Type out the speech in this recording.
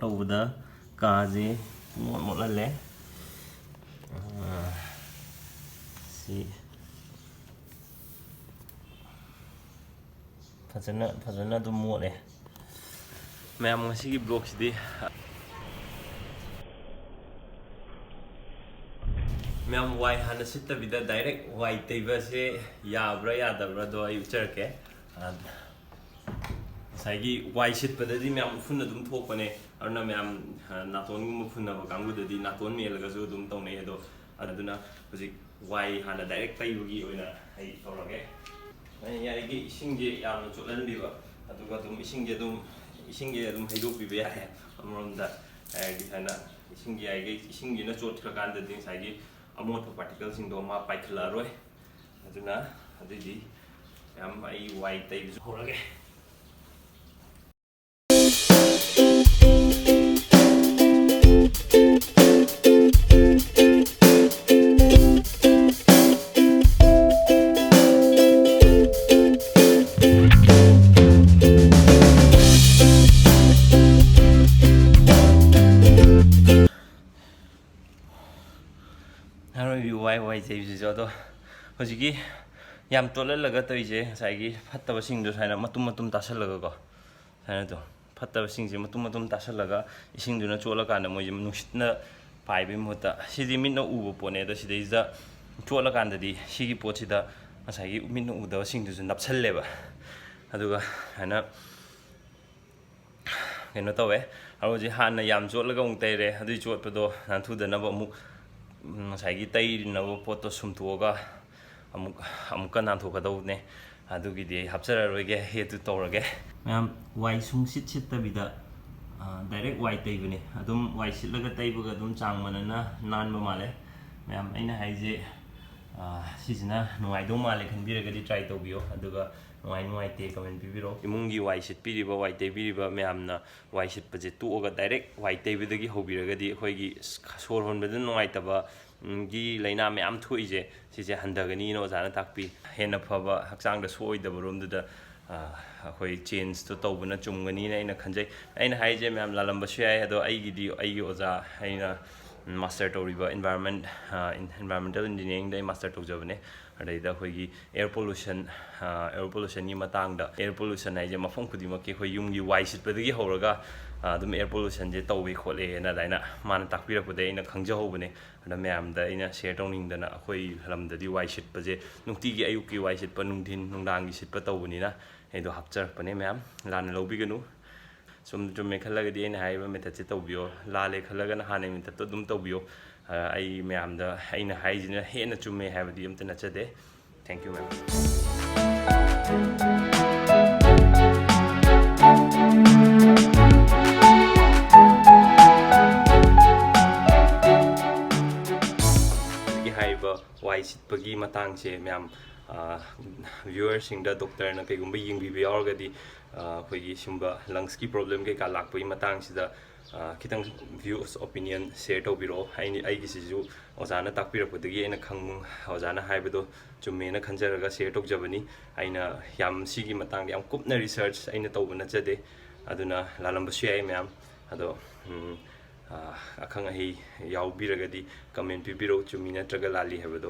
ꯇꯧꯕꯗ ꯀꯥꯁꯦ ꯃꯣꯠꯍꯜꯂꯦ ꯁꯤ ꯐꯖꯅ ꯑꯗꯨꯝ ꯃꯣꯠꯂꯦ ꯃꯌꯥꯝ ꯉꯁꯤꯒꯤ ꯕ꯭ꯂꯣꯛꯁꯤꯗꯤ ꯃꯌꯥꯝ ꯋꯥꯏ ꯍꯥꯟꯅ ꯁꯤꯠꯇꯕꯤꯗ ꯗꯥꯏꯔꯦꯛ ꯋꯥꯏ ꯇꯩꯕꯁꯦ ꯌꯥꯕ꯭ꯔꯥ ꯌꯥꯗꯕ꯭ꯔꯥꯗꯣ ꯑꯩ ꯎꯠꯆꯔꯛꯀꯦ ꯉꯁꯥꯏꯒꯤ ꯋꯥꯏ ꯁꯤꯠꯄꯗꯗꯤ ꯃꯌꯥꯝ ꯎꯐꯨꯟ ꯑꯗꯨꯝ ꯊꯣꯛꯄꯅꯦ ꯑꯗꯨꯅ ꯃꯌꯥꯝ ꯅꯥꯇꯣꯟꯒꯨꯝꯕ ꯐꯨꯟꯅꯕ ꯀꯥꯡꯕꯨꯗꯗꯤ ꯅꯥꯇꯣꯟ ꯃꯦꯜꯂꯒꯁꯨ ꯑꯗꯨꯝ ꯇꯧꯅꯩ ꯑꯗꯣ ꯑꯗꯨꯅ ꯍꯧꯖꯤꯛ ꯋꯥꯏ ꯍꯥꯟꯅ ꯗꯥꯏꯔꯦꯛ ꯇꯩꯕꯒꯤ ꯑꯣꯏꯅ ꯑꯩ ꯇꯧꯔꯒꯦ ꯌꯥꯔꯤꯈꯩ ꯏꯁꯤꯡꯁꯦ ꯌꯥꯝꯅ ꯆꯣꯠꯍꯟꯕꯤꯕ ꯑꯗꯨꯒ ꯑꯗꯨꯝ ꯏꯁꯤꯡꯁꯦ ꯑꯗꯨꯝ ꯍꯩꯗꯣꯛꯄꯤꯕ ꯌꯥꯏ ꯑꯃꯔꯣꯝꯗ ꯍꯥꯏꯔꯗꯤ ꯍꯥꯏꯅ ꯏꯁꯤꯡꯒꯤ ꯌꯥꯔꯤꯈꯩ ꯏꯁꯤꯡꯁꯤꯅ ꯆꯣꯠꯈ꯭ꯔꯀꯥꯟꯗꯗꯤ ꯉꯁꯥꯏꯒꯤ ꯑꯃꯣꯠꯄ ꯄꯥꯔꯇꯤꯀꯜꯁꯤꯡꯗꯣ ꯃꯥ ꯄꯥꯏꯈꯠꯂꯛꯑꯔꯣꯏ ꯑꯗꯨꯅ ꯑꯗꯨꯏꯗꯤ ꯃꯌꯥꯝ ꯑꯩ ꯋꯥꯏ ꯇꯩꯕꯁꯨ ꯍꯧꯔꯒꯦ ꯋꯥꯏ ꯇꯩꯕꯁꯤꯁꯨ ꯑꯗꯣ ꯍꯧꯖꯤꯛꯀꯤ ꯌꯥꯝ ꯇꯣꯠꯍꯜꯂꯒ ꯇꯧꯔꯤꯁꯦ ꯉꯁꯥꯏꯒꯤ ꯐꯠꯇꯕꯁꯤꯡꯗꯣ ꯁꯨꯃꯥꯏꯅ ꯃꯇꯨꯝ ꯇꯥꯁꯜꯂꯒꯀꯣ ꯁꯨꯃꯥꯏꯅ ꯑꯗꯨꯝ ꯐꯠꯇꯕꯁꯤꯡꯁꯦ ꯃꯇꯨꯝ ꯇꯥꯁꯜꯂꯒ ꯏꯁꯤꯡꯗꯨꯅ ꯆꯣꯠꯂꯀꯥꯟꯗ ꯃꯣꯏꯁꯦ ꯅꯨꯡꯁꯤꯠꯅ ꯄꯥꯏꯕꯒꯤ ꯃꯍꯨꯠꯇ ꯁꯤꯗꯤ ꯃꯤꯠꯅ ꯎꯕ ꯄꯣꯠꯅꯦ ꯑꯗꯣ ꯁꯤꯗꯩꯁꯤꯗ ꯆꯣꯠꯂꯀꯥꯟꯗꯗꯤ ꯁꯤꯒꯤ ꯄꯣꯠꯁꯤꯗ ꯉꯁꯥꯏꯒꯤ ꯃꯤꯠꯅ ꯎꯗꯕꯁꯤꯡꯗꯨꯁꯨ ꯅꯞꯁꯜꯂꯦꯕ ꯑꯗꯨꯒ ꯍꯥꯏꯅ ꯀꯩꯅꯣ ꯇꯧꯋꯦ ꯑꯗꯨ ꯍꯧꯖꯤꯛ ꯍꯥꯟꯅ ꯌꯥꯝ ꯆꯣꯠꯂꯒ ꯑꯃꯨꯛ ꯇꯩꯔꯦ ꯑꯗꯨꯒꯤ ꯆꯣꯠꯄꯗꯣ ꯅꯥꯟꯊꯨꯗꯅꯕ ꯑꯃꯨꯛ ꯉꯁꯥꯏꯒꯤ ꯇꯩꯅꯕ ꯄꯣꯠꯇꯣ ꯁꯨꯝꯊꯣꯛꯑꯒ ꯑꯃꯨꯛꯀ ꯅꯥꯟꯊꯣꯛꯀꯗꯧꯕꯅꯦ ꯑꯗꯨꯒꯤꯗꯤ ꯑꯩ ꯍꯥꯞꯆꯔꯔꯣꯏꯒꯦ ꯑꯗꯨ ꯇꯧꯔꯒꯦ ꯃꯌꯥꯝ ꯋꯥꯏ ꯁꯤꯠꯇꯕꯤꯗ ꯗꯥꯏꯔꯦꯛ ꯋꯥꯏ ꯇꯩꯕꯅꯦ ꯑꯗꯨꯝ ꯋꯥꯏ ꯁꯤꯠꯂꯒ ꯇꯩꯕꯒ ꯑꯗꯨꯝ ꯆꯥꯡ ꯃꯥꯟꯅꯅ ꯅꯥꯟꯕ ꯃꯥꯜꯂꯦ ꯃꯌꯥꯝ ꯑꯩꯅ ꯍꯥꯏꯁꯦ ꯁꯤꯁꯤꯅ ꯅꯨꯡꯉꯥꯏꯗꯧ ꯃꯥꯜꯂꯦ ꯈꯟꯕꯤꯔꯒꯗꯤ ꯇ꯭ꯔꯥꯏ ꯇꯧꯕꯤꯌꯣ ꯑꯗꯨꯒ ꯅꯨꯡꯉꯥꯏꯇꯦ ꯀꯃꯦꯟ ꯄꯤꯕꯤꯔꯣ ꯏꯃꯨꯡꯒꯤ ꯋꯥꯏ ꯁꯤꯠꯄꯤꯔꯤꯕ ꯋꯥꯏ ꯇꯩꯕꯤꯔꯤꯕ ꯃꯌꯥꯝꯅ ꯋꯥꯏ ꯁꯤꯠꯄꯁꯦ ꯇꯣꯛꯑꯒ ꯗꯥꯏꯔꯦꯛ ꯋꯥꯏ ꯇꯩꯕꯗꯒꯤ ꯍꯧꯕꯤꯔꯒꯗꯤ ꯑꯩꯈꯣꯏꯒꯤ ꯁꯣꯔ ꯍꯣꯟꯕꯗ ꯅꯨꯡꯉꯥꯏꯇꯕ ꯒꯤ ꯂꯥꯏꯅꯥ ꯃꯌꯥꯝ ꯊꯣꯛꯏꯁꯦ ꯁꯤꯁꯦ ꯍꯟꯊꯒꯅꯤꯅ ꯑꯣꯖꯥꯅ ꯇꯥꯛꯄꯤ ꯍꯦꯟꯅ ꯐꯕ ꯍꯛꯆꯥꯡꯗ ꯁꯣꯛꯑꯣꯏꯗꯕꯔꯣꯝꯗꯨꯗ ꯑꯩꯈꯣꯏ ꯆꯦꯟꯖꯇꯣ ꯇꯧꯕꯅ ꯆꯨꯝꯒꯅꯤꯅ ꯑꯩꯅ ꯈꯟꯖꯩ ꯑꯩꯅ ꯍꯥꯏꯔꯤꯁꯦ ꯃꯌꯥꯝ ꯂꯥꯜꯂꯝꯕꯁꯨ ꯌꯥꯏ ꯑꯗꯣ ꯑꯩꯒꯤ ꯑꯣꯖꯥ ꯑꯩꯅ ꯃꯥꯁꯇꯔ ꯇꯧꯔꯤꯕ ꯏꯟꯚꯥꯏꯔꯣꯟꯃꯦꯟꯇꯦꯜ ꯏꯟꯖꯤꯅꯤꯌꯥꯔꯤꯡꯗ ꯑꯩ ꯃꯥꯁꯇꯔ ꯇꯧꯖꯕꯅꯦ ꯑꯗꯩꯗ ꯑꯩꯈꯣꯏꯒꯤ ꯑꯦꯌꯔ ꯄꯣꯂꯨꯁꯟꯒꯤ ꯃꯇꯥꯡꯗ ꯑꯦꯌꯔ ꯄꯣꯂꯨꯁꯟ ꯍꯥꯏꯁꯦ ꯃꯐꯝ ꯈꯨꯗꯤꯡꯃꯛꯀꯤ ꯑꯩꯈꯣꯏ ꯌꯨꯝꯒꯤ ꯋꯥꯏ ꯁꯤꯠꯄꯗꯒꯤ ꯍꯧꯔꯒ ꯑꯗꯨꯝ ꯑꯦꯌꯔ ꯄꯣꯂꯨꯁꯟꯁꯦ ꯇꯧꯋꯦ ꯈꯣꯠꯂꯦꯅ ꯑꯗꯨꯃꯥꯏꯅ ꯃꯥꯅ ꯇꯥꯛꯄꯤꯔꯛꯄꯗꯒꯤ ꯑꯩꯅ ꯈꯪꯖꯍꯧꯕꯅꯦ ꯑꯗ ꯃꯌꯥꯝꯗ ꯑꯩꯅ ꯁꯦꯌꯔ ꯇꯧꯅꯤꯡꯗꯅ ꯑꯩꯈꯣই ꯂꯝꯗꯗꯤ ꯋꯥꯏ ꯁꯤꯠꯄꯁꯦ ꯅꯨꯡꯇꯤꯒꯤ ꯑꯌꯨꯛꯀꯤ ꯋꯥꯏ ꯁꯤꯠꯄ ꯅꯨꯡꯗꯥꯡꯒꯤ ꯁꯤꯠꯄ ꯇꯧꯕꯅꯤꯅ ꯑꯩꯗꯣ ꯍꯥꯞꯆꯔꯛꯄꯅꯦ ꯃꯌꯥꯝ ꯂꯥꯟꯅ ꯂꯧꯕꯤꯒꯅꯨ ꯆꯨꯝꯃꯦ ꯈꯜꯂꯒꯗꯤ ꯑꯩꯅ ꯍꯥꯏꯔꯤꯕ ꯃꯦꯊꯠꯁꯦ ꯇꯧꯕꯤꯌꯣ ꯂꯥꯜꯂꯦ ꯈꯜꯂꯒꯅ ꯍꯥꯟꯅꯒꯤ ꯃꯦꯊꯠꯇꯣ ꯑꯗꯨꯝ ꯇꯧꯕꯤꯌꯣ ꯑꯩ ꯃꯌꯥꯝꯗ ꯑꯩꯅ ꯍꯥꯏꯔꯤꯁꯤꯅ ꯍꯦꯟꯅ ꯆꯨꯝꯃꯦ ꯍꯥꯏꯕꯗꯤ ꯑꯝꯇ ꯅꯠꯆꯗꯦ ꯊꯦꯡꯛ ꯌꯨ ꯃꯦꯝ ꯍꯥꯏꯔꯤꯕ ꯋꯥꯏ ꯁꯤꯠꯄꯒꯤ ꯃꯇꯥꯡꯁꯦ ꯃꯌꯥꯝ ꯚ꯭ꯌꯨꯋꯔꯁꯤꯡꯗ ꯗꯣꯛꯇꯔꯅ ꯀꯩꯒꯨꯝꯕ ꯌꯦꯡꯕꯤꯕ ꯌꯥꯎꯔꯒꯗꯤ ꯑꯩꯈꯣꯏꯒꯤ ꯁꯨꯝꯕ ꯂꯪꯁꯀꯤ ꯄ꯭ꯔꯣꯕ꯭ꯂꯦꯝ ꯀꯩꯀꯥ ꯂꯥꯛꯄꯒꯤ ꯃꯇꯥꯡꯁꯤꯗ ꯈꯤꯇꯪ ꯚ꯭ꯌꯨꯁ ꯑꯣꯄꯤꯅꯤꯌꯟ ꯁꯦꯌꯔ ꯇꯧꯕꯤꯔꯛꯑꯣ ꯑꯩꯒꯤꯁꯤꯁꯨ ꯑꯣꯖꯥꯅ ꯇꯥꯛꯄꯤꯔꯛꯄꯗꯒꯤ ꯑꯩꯅ ꯑꯣꯖꯥꯅ ꯍꯥꯏꯕꯗꯣ ꯆꯨꯝꯃꯦꯅ ꯈꯟꯖꯔꯒ ꯁꯦꯌꯔ ꯇꯧꯖꯕꯅꯤ ꯑꯩꯅ ꯌꯥꯝ ꯁꯤꯒꯤ ꯃꯇꯥꯡꯗ ꯌꯥꯝ ꯀꯨꯞꯅ ꯔꯤꯁꯔꯆ ꯑꯩꯅ ꯇꯧꯕ ꯅꯠꯆꯗꯦ ꯑꯗꯨꯅ ꯂꯥꯜꯂꯝꯕꯁꯨ ꯌꯥꯏ ꯃꯌꯥꯝ ꯑꯗꯣ ꯑꯈꯪ ꯑꯍꯩ ꯌꯥꯎꯕꯤꯔꯒꯗꯤ ꯀꯃꯦꯟ ꯄꯤꯕꯤꯔꯛꯎ ꯆꯨꯝꯃꯤ ꯅꯠꯇ꯭ꯔꯒ ꯂꯥꯜꯂꯤ ꯍꯥꯏꯕꯗꯣ